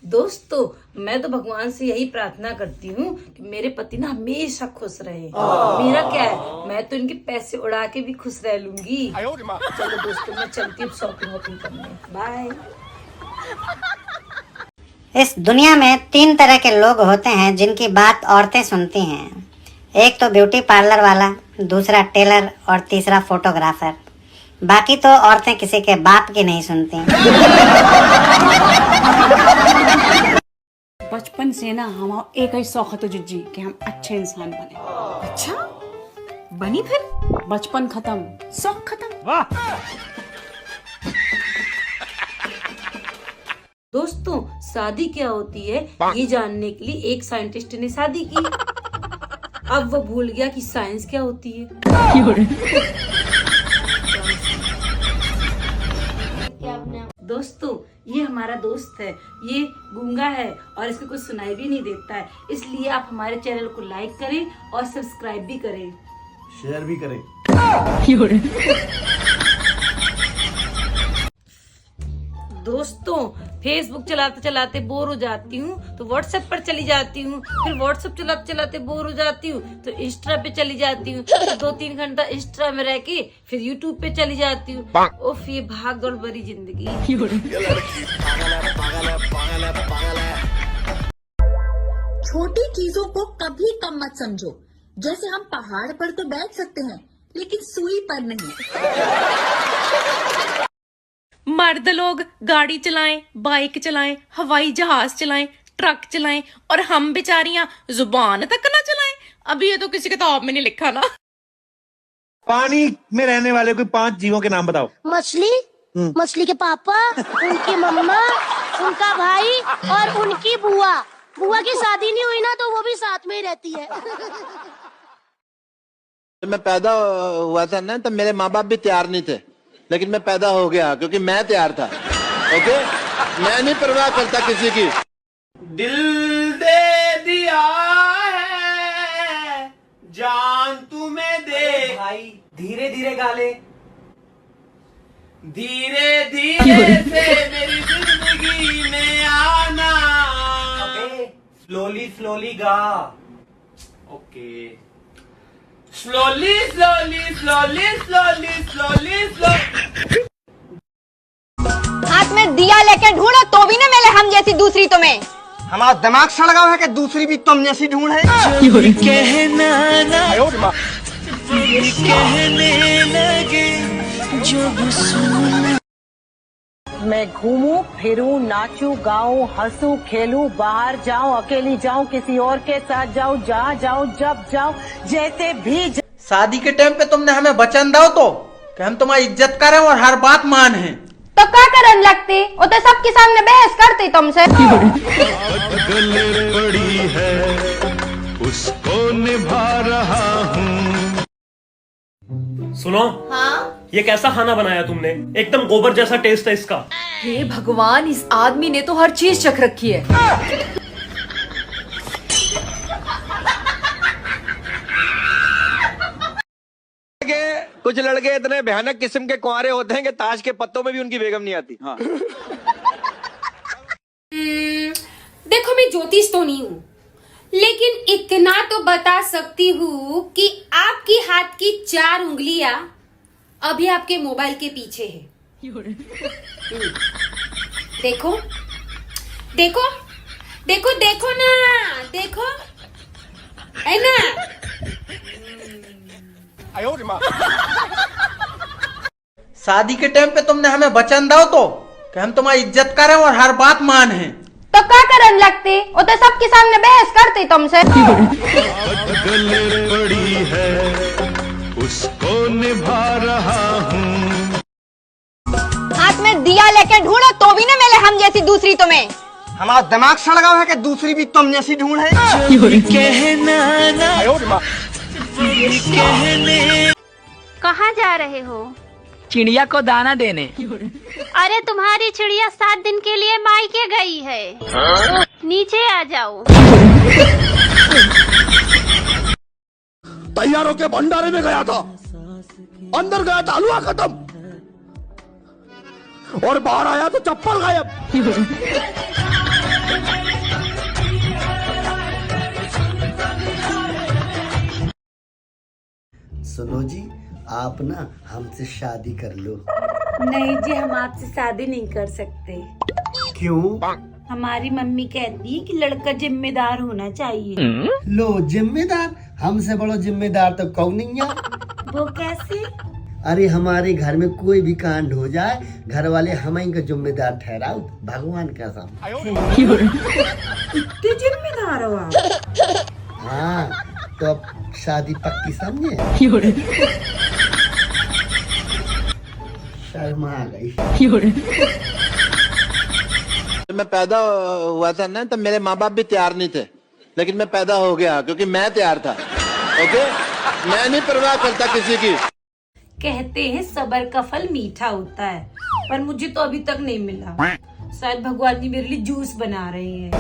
दोस्तों मैं तो भगवान से यही प्रार्थना करती हूँ कि मेरे पति ना हमेशा खुश रहे। मेरा क्या है, मैं तो इनके पैसे उड़ा के भी खुश रह लूंगी। चलो दोस्तों मैं चलती हूँ शॉपिंग वॉपिंग करने। बाय। इस दुनिया में 3 तरह के लोग होते हैं जिनकी बात औरतें सुनती हैं। एक तो ब्यूटी पार्लर वाला, दूसरा टेलर और तीसरा फोटोग्राफर। बाकी तो औरतें किसी के बाप की नहीं सुनती। बचपन से ना हम एक ही शौक है तुझे जी कि हम अच्छे इंसान बने। अच्छा बनी फिर? बचपन खत्म, शौक खत्म। वाह। दोस्तों शादी क्या होती है ये जानने के लिए एक साइंटिस्ट ने शादी की। अब वो भूल गया कि साइंस क्या होती है। दोस्तों ये हमारा दोस्त है, ये गूंगा है और इसको कुछ सुनाई भी नहीं देता है, इसलिए आप हमारे चैनल को लाइक करें और सब्सक्राइब भी करें, शेयर भी करें। दोस्तों फेसबुक चलाते चलाते बोर हो जाती हूँ तो व्हाट्सएप पर चली जाती हूँ, फिर व्हाट्सएप चलाते चलाते बोर हो जाती हूँ तो इंस्टा पे चली जाती हूँ, तो 2-3 घंटा इंस्टा में रह के फिर यूट्यूब पे चली जाती हूँ। उफ ये भाग दौड़ भरी जिंदगी। छोटी चीजों को कभी कम मत समझो। जैसे हम पहाड़ पर तो बैठ सकते हैं लेकिन सुई पर नहीं। मर्द लोग गाड़ी चलाएं, बाइक चलाएं, हवाई जहाज चलाएं, ट्रक चलाएं और हम बेचारियां जुबान तक ना चलाएं। अभी ये तो किसी किताब में नहीं लिखा ना। पानी में रहने वाले कोई 5 जीवों के नाम बताओ। मछली, मछली के पापा, उनकी मम्मा, उनका भाई और उनकी बुआ। बुआ की शादी नहीं हुई ना तो वो भी साथ में ही रहती है। जब मैं पैदा हुआ था ना तब मेरे माँ बाप भी तैयार नहीं थे, लेकिन मैं पैदा हो गया क्योंकि मैं तैयार था। ओके, मैं नहीं परवाह करता किसी की। दिल दे दिया है जान तुम्हें दे। भाई धीरे धीरे गाले, धीरे धीरे से मेरी जिंदगी में आना। स्लोली स्लोली गा। Okay, slowly slowly slowly slowly slowly slowly. हाथ में दिया लेके ढूंढो तो भी न मिले हम जैसी दूसरी तुम्हें। हमारा दिमाग सड़गा है कि दूसरी भी तुम जैसी ढूंढ है। कहना ना कहने लगे जो सुनना। मैं घूमूं फिरूं नाचूं गाऊं हंसूं खेलूं, बाहर जाऊं अकेली जाऊं किसी और के साथ जाऊं, जहाँ जाऊं जब जाऊं जैसे भी शादी के टाइम पे तुमने हमें वचन दो तो कि हम तुम्हारी इज्जत करें और हर बात माने। तो क्या करन लगती, वो तो सबके सामने बहस करती तुमसे। पड़ी है उसको निभा रहा हूँ। सुनो, हाँ? ये कैसा खाना बनाया तुमने? एकदम गोबर जैसा टेस्ट है इसका। हे भगवान, इस आदमी ने तो हर चीज चख रखी है। कुछ लड़के इतने भयानक किस्म के कुंवारे होते हैं कि ताश के पत्तों में भी उनकी बेगम नहीं आती। हाँ। देखो मैं ज्योतिष तो नहीं हूँ, लेकिन इतना तो बता सकती हूँ कि आपकी हाथ की 4 उंगलियां अभी आपके मोबाइल के पीछे है। देखो देखो देखो देखो ना, देखो है ना। शादी के टाइम पे तुमने हमें वचन दो तो कि हम तुम्हारी इज्जत करें और हर बात माने। तो क्या करन लगती, वो तो सबके सामने बहस करती तुमसे। पड़ी है उसको निभा रहा हूँ। हाथ में दिया लेके ढूंढो तो भी न मिले हम जैसी दूसरी तुम्हें। हमारा दिमाग सड़गा है कि दूसरी भी तुम जैसी ढूंढ है। कहना ना कहने। कहाँ जा रहे हो? चिड़िया को दाना देने। अरे तुम्हारी चिड़िया 7 दिन के लिए मायके गई है। नीचे आ जाओ। तैयारों के भंडारे में गया था, अंदर गया था हलवा खत्म और बाहर आया तो चप्पल गायब। आप ना हमसे शादी कर लो। नहीं जी, हम आपसे शादी नहीं कर सकते। क्यों? हमारी मम्मी कहती है कि लड़का जिम्मेदार होना चाहिए। लो जिम्मेदार, हमसे बड़ो जिम्मेदार तो कौन नहीं है। वो कैसे? अरे हमारे घर में कोई भी कांड हो जाए, घर वाले हमें का जिम्मेदार ठहराओ, भगवान कसम। इतने जिम्मेदार हो आप? हाँ, तो अब शादी पक्की समझे? शर्मा आ गई। जब मैं पैदा हुआ था ना, तब मेरे माँ बाप भी तैयार नहीं थे, लेकिन मैं पैदा हो गया क्योंकि मैं तैयार था। ओके, मैं नहीं परवाह करता किसी की। कहते हैं सबर का फल मीठा होता है, पर मुझे तो अभी तक नहीं मिला। शायद भगवान जी मेरे लिए जूस बना रहे हैं।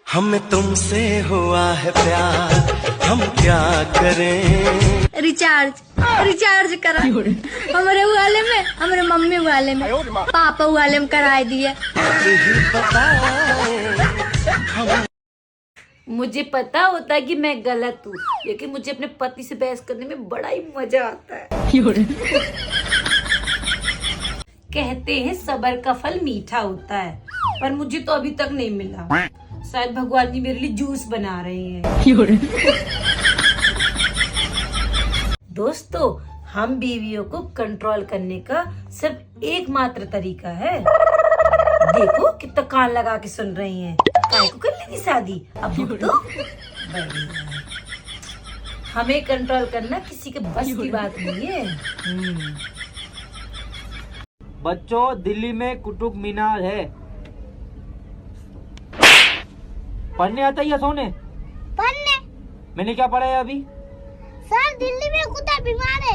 हमें तुमसे हुआ है प्यार, हम क्या करें? रिचार्ज करा हमारे वाले में, हमारे मम्मी वाले में, पापा वाले में कराए दिए। मुझे पता होता है कि मैं गलत हूँ, लेकिन मुझे अपने पति से बहस करने में बड़ा ही मजा आता है। कहते हैं सबर का फल मीठा होता है, पर मुझे तो अभी तक नहीं मिला। शायद भगवान जी मेरे लिए जूस बना रहे हैं। दोस्तों, हम बीवियों को कंट्रोल करने का सिर्फ एकमात्र तरीका है। देखो कितना कान लगा के सुन रही हैं। काय को कर लेगी शादी? अब तो हमें कंट्रोल करना किसी के बस की बात नहीं है। बच्चों, दिल्ली में कुतुब मीनार है। पढ़ने आता है या सोने? पढ़ने। मैंने क्या पढ़ा है अभी? सर, दिल्ली में कुत्ता बीमार है।